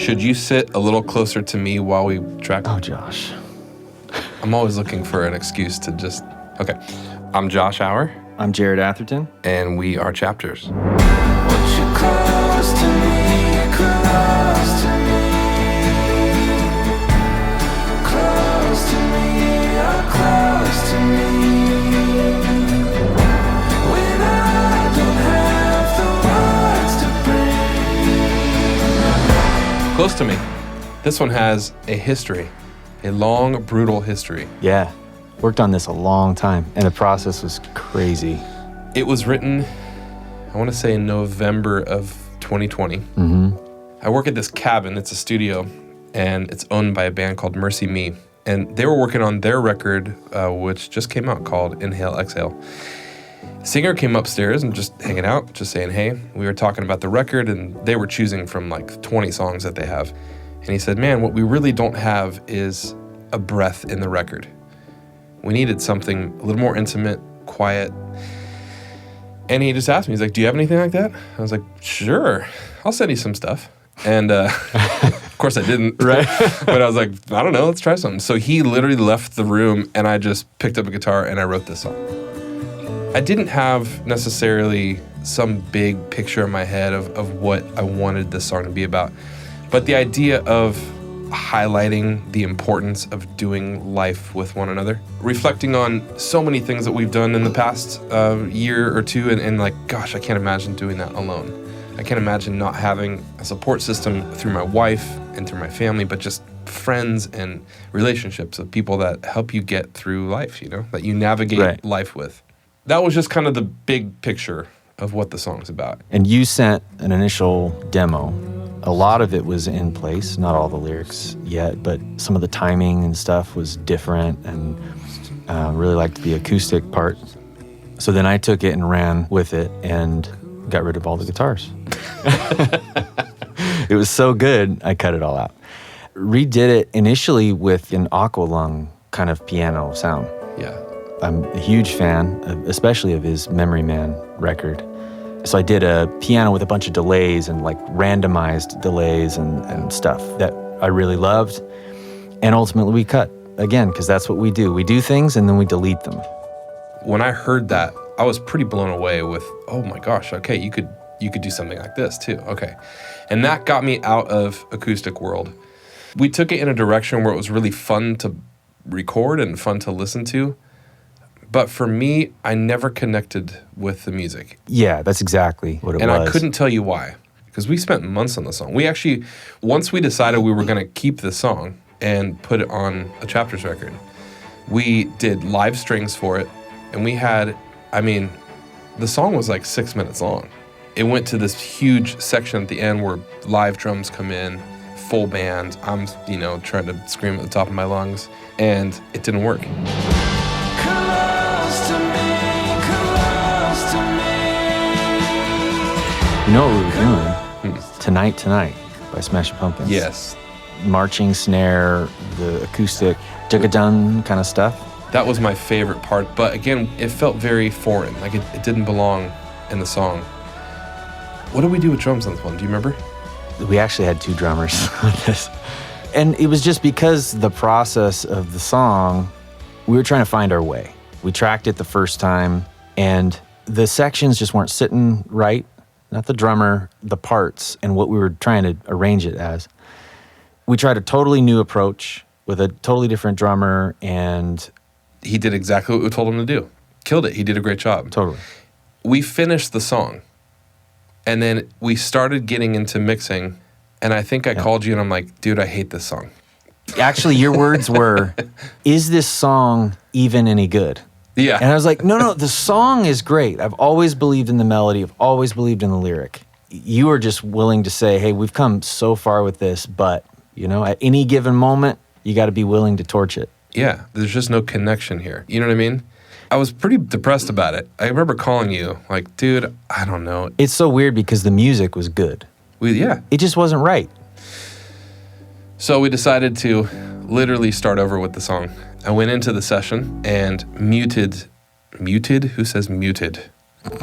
Should you sit a little closer to me while we track? Oh, Josh. I'm always looking for an excuse to just... Okay. I'm Josh Auer. I'm Jared Atherton. And we are Chapters. Won't you close to me, close to me, close to me, oh, close to me. When I don't have the words to bring. Close to me. This one has a history, a long, brutal history. Yeah. Worked on this a long time, and the process was crazy. It was written, I want to say in November of 2020. Mm-hmm. I work at this cabin. It's a studio, and it's owned by a band called Mercy Me. And they were working on their record, which just came out, called Inhale, Exhale. Singer came upstairs and just hanging out, just saying, hey. We were talking about the record, and they were choosing from like 20 songs that they have. And he said, man, what we really don't have is a breath in the record. We needed something a little more intimate, quiet. And he just asked me, he's like, do you have anything like that? I was like, sure, I'll send you some stuff. And of course I didn't. Right. But I was like, I don't know, let's try something. So he literally left the room, and I just picked up a guitar and I wrote this song. I didn't have necessarily some big picture in my head of what I wanted this song to be about. But the idea of highlighting the importance of doing life with one another, reflecting on so many things that we've done in the past year or two, and like, gosh, I can't imagine doing that alone. I can't imagine not having a support system through my wife and through my family, but just friends and relationships of people that help you get through life, you know, that you navigate life with. That was just kind of the big picture of what the song's about. And you sent an initial demo. A lot of it was in place, not all the lyrics yet, but some of the timing and stuff was different, and really liked the acoustic part. So then I took it and ran with it and got rid of all the guitars. It was so good, I cut it all out. Redid it initially with an aqualung kind of piano sound. Yeah. I'm a huge fan, especially of his Memory Man record. So I did a piano with a bunch of delays and like randomized delays and stuff that I really loved. And ultimately we cut, again, because that's what we do. We do things and then we delete them. When I heard that, I was pretty blown away with, oh my gosh, okay, you could do something like this too, okay. And that got me out of acoustic world. We took it in a direction where it was really fun to record and fun to listen to. But for me, I never connected with the music. Yeah, that's exactly what it was. And I couldn't tell you why, because we spent months on the song. We actually, once we decided we were going to keep the song and put it on a Chapters record, we did live strings for it. And we had, the song was like 6 minutes long. It went to this huge section at the end where live drums come in, full band. I'm, trying to scream at the top of my lungs, and it didn't work. You know what we were doing? Tonight by Smashing Pumpkins. Yes. Marching snare, the acoustic, jugga-dun kind of stuff. That was my favorite part, but again, it felt very foreign. Like it didn't belong in the song. What did we do with drums on this one? Do you remember? We actually had 2 drummers on this. And it was just because the process of the song, we were trying to find our way. We tracked it the first time, and the sections just weren't sitting right. Not the drummer, the parts, and what we were trying to arrange it as. We tried a totally new approach with a totally different drummer, and he did exactly what we told him to do. Killed it. He did a great job. Totally. We finished the song, and then we started getting into mixing, and I think I called you, and I'm like, dude, I hate this song. Actually, your words were, is this song even any good? Yeah. And I was like, no, the song is great. I've always believed in the melody. I've always believed in the lyric. You were just willing to say, hey, we've come so far with this, but, at any given moment, you got to be willing to torch it. Yeah, there's just no connection here. You know what I mean? I was pretty depressed about it. I remember calling you, like, dude, I don't know. It's so weird because the music was good. It just wasn't right. So we decided to literally start over with the song. I went into the session and muted? Who says muted?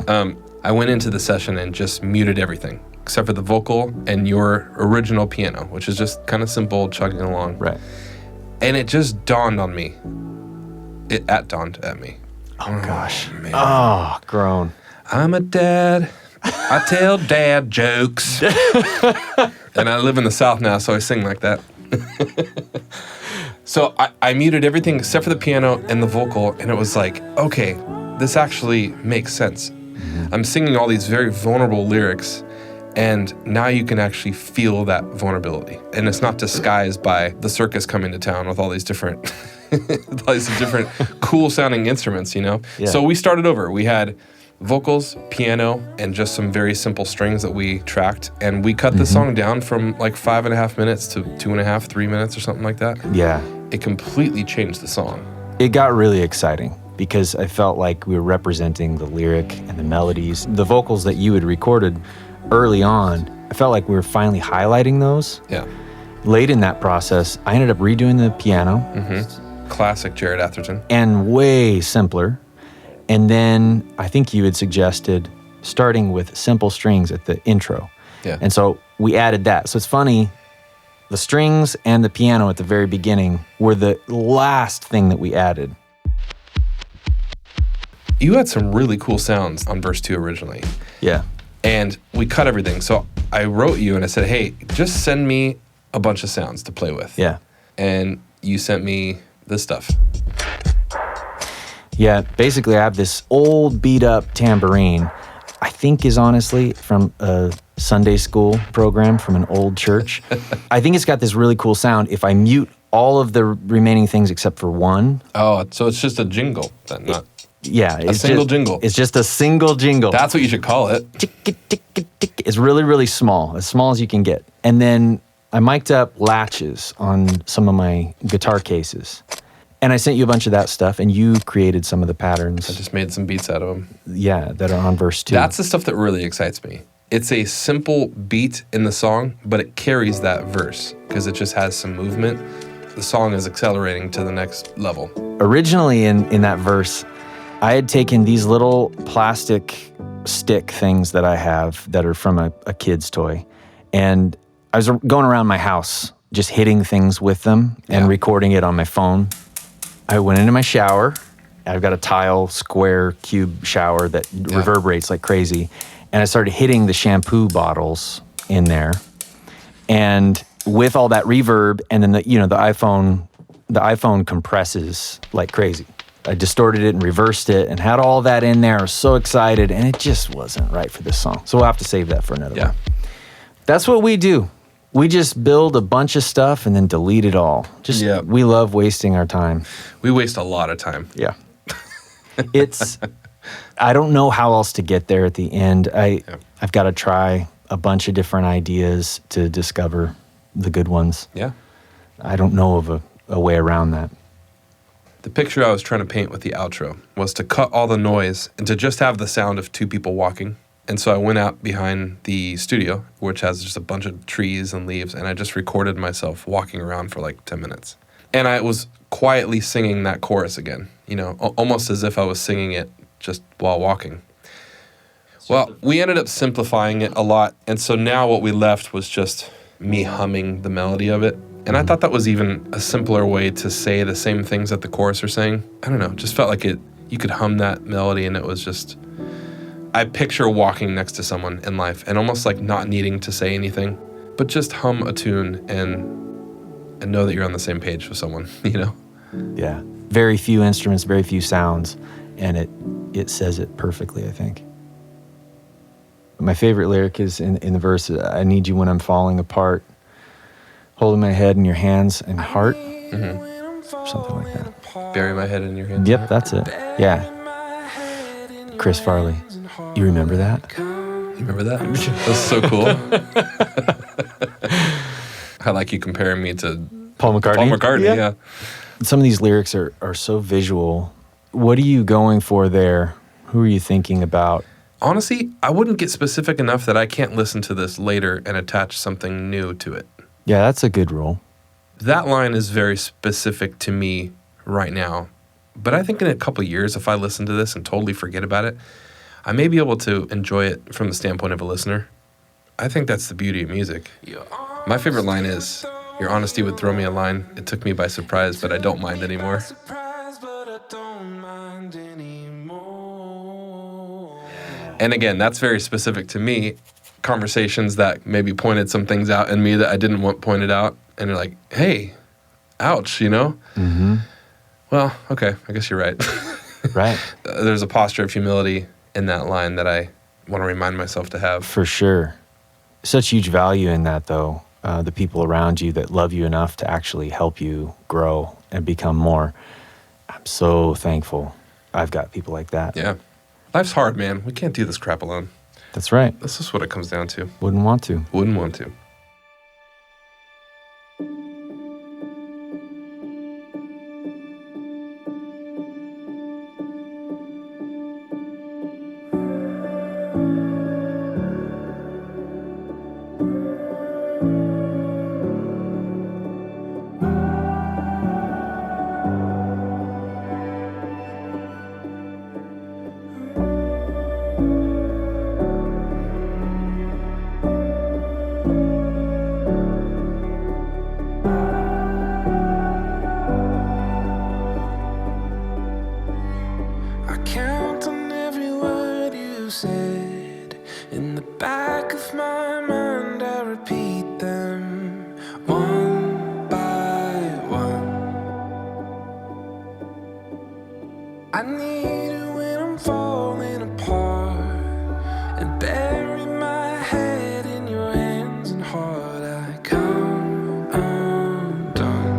I went into the session and just muted everything. except for the vocal and your original piano, which is just kind of simple, chugging along. Right. And it just dawned on me. It dawned at me. Oh, gosh. Man. Oh, groan. I'm a dad. I tell dad jokes. And I live in the South now, so I sing like that. So I muted everything except for the piano and the vocal, and it was like, okay, this actually makes sense. I'm singing all these very vulnerable lyrics, and now you can actually feel that vulnerability. And it's not disguised by the circus coming to town with all these different, cool sounding instruments, you know? Yeah. So we started over. We had vocals, piano, and just some very simple strings that we tracked. And we cut the song down from like 5.5 minutes to 2.5, 3 minutes or something like that. Yeah. It completely changed the song. It got really exciting because I felt like we were representing the lyric and the melodies. The vocals that you had recorded early on, I felt like we were finally highlighting those. Yeah. Late in that process, I ended up redoing the piano. Classic Jared Atherton. And way simpler. And then I think you had suggested starting with simple strings at the intro. Yeah. And so we added that. So it's funny, the strings and the piano at the very beginning were the last thing that we added. You had some really cool sounds on verse 2 originally. Yeah. And we cut everything. So I wrote you and I said, hey, just send me a bunch of sounds to play with. Yeah. And you sent me this stuff. Yeah, basically I have this old beat up tambourine, I think is honestly from a Sunday school program from an old church. I think it's got this really cool sound if I mute all of the remaining things except for one. Oh, so it's just a jingle then, not Yeah. a single jingle. It's just a single jingle. That's what you should call it. It's really, really small as you can get. And then I mic'd up latches on some of my guitar cases. And I sent you a bunch of that stuff, and you created some of the patterns. I just made some beats out of them. Yeah, that are on verse 2. That's the stuff that really excites me. It's a simple beat in the song, but it carries that verse because it just has some movement. The song is accelerating to the next level. Originally in that verse, I had taken these little plastic stick things that I have that are from a kid's toy, and I was going around my house just hitting things with them and recording it on my phone. I went into my shower. I've got a tile, square, cube shower that reverberates like crazy. And I started hitting the shampoo bottles in there. And with all that reverb, and then the iPhone compresses like crazy. I distorted it and reversed it and had all that in there. I was so excited, and it just wasn't right for this song. So we'll have to save that for another one. That's what we do. We just build a bunch of stuff and then delete it all. We love wasting our time. We waste a lot of time. Yeah. I don't know how else to get there at the end. I've got to try a bunch of different ideas to discover the good ones. Yeah. I don't know of a way around that. The picture I was trying to paint with the outro was to cut all the noise and to just have the sound of two people walking. And so I went out behind the studio, which has just a bunch of trees and leaves, and I just recorded myself walking around for like 10 minutes. And I was quietly singing that chorus again, almost as if I was singing it just while walking. Well, we ended up simplifying it a lot, and so now what we left was just me humming the melody of it. And I thought that was even a simpler way to say the same things that the chorus are saying. I don't know, just felt like you could hum that melody, and it was just... I picture walking next to someone in life and almost like not needing to say anything, but just hum a tune and know that you're on the same page with someone, Yeah. Very few instruments, very few sounds, and it says it perfectly, I think. My favorite lyric is in the verse, I need you when I'm falling apart, holding my head in your hands and heart. Something like that. Bury my head in your hands. Yep, that's it. Yeah. Chris Farley. You remember that? You remember that? That's so cool. I like you comparing me to Paul McCartney. Paul McCartney, yeah. Some of these lyrics are so visual. What are you going for there? Who are you thinking about? Honestly, I wouldn't get specific enough that I can't listen to this later and attach something new to it. Yeah, that's a good rule. That line is very specific to me right now. But I think in a couple of years, if I listen to this and totally forget about it, I may be able to enjoy it from the standpoint of a listener. I think that's the beauty of music. My favorite line is, "Your honesty would throw me a line. It took me by surprise, but I don't mind anymore." And again, that's very specific to me. Conversations that maybe pointed some things out in me that I didn't want pointed out. And you're like, hey, ouch, you know? Mm-hmm. Well, okay, I guess you're right. Right. There's a posture of humility in that line that I want to remind myself to have. For sure. Such huge value in that, though. The people around you that love you enough to actually help you grow and become more. I'm so thankful I've got people like that. Yeah. Life's hard, man. We can't do this crap alone. That's right. That's just what it comes down to. Wouldn't want to. Wouldn't want to. I count on every word you said. In the back of my mind, I repeat them one by one. I need it when I'm falling apart, and bury my head in your hands and heart. I come undone.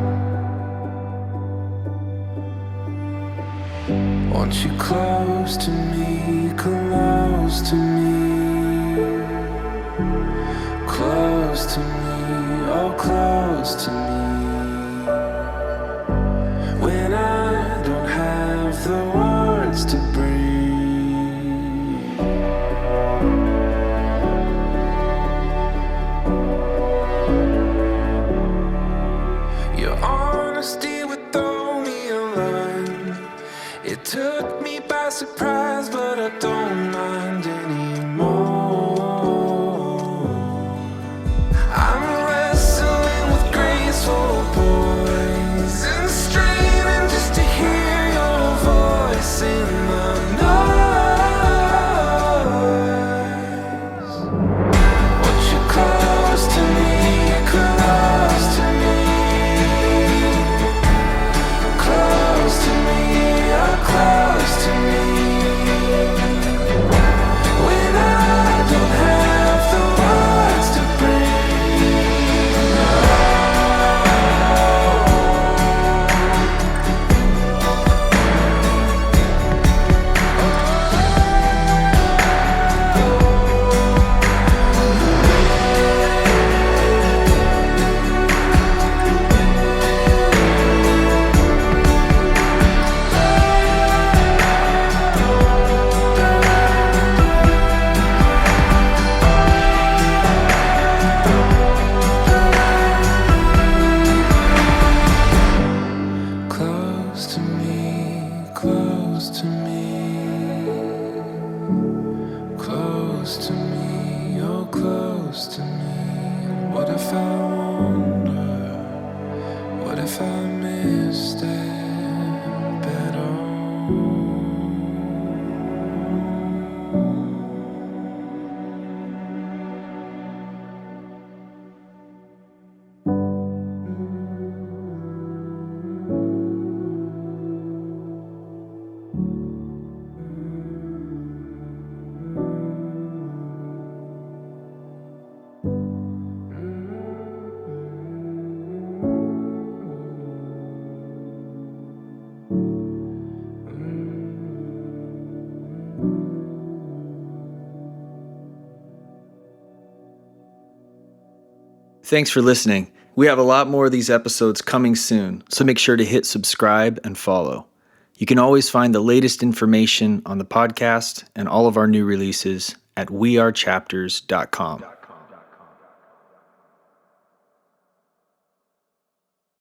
Want you close to me, close to me, close to me, oh close to me. When I don't have the words to breathe, your honesty would throw me a line. It took me by surprise, but I don't mind anymore. I'm wrestling with graceful poise and straining just to hear your voice in the noise. Want you close to me, close to me, close to me, oh close to me. When I don't have the words to close to me, close to me, close to me, oh close to me. What if I wonder? What if I missed it better? Thanks for listening. We have a lot more of these episodes coming soon, so make sure to hit subscribe and follow. You can always find the latest information on the podcast and all of our new releases at wearechapters.com.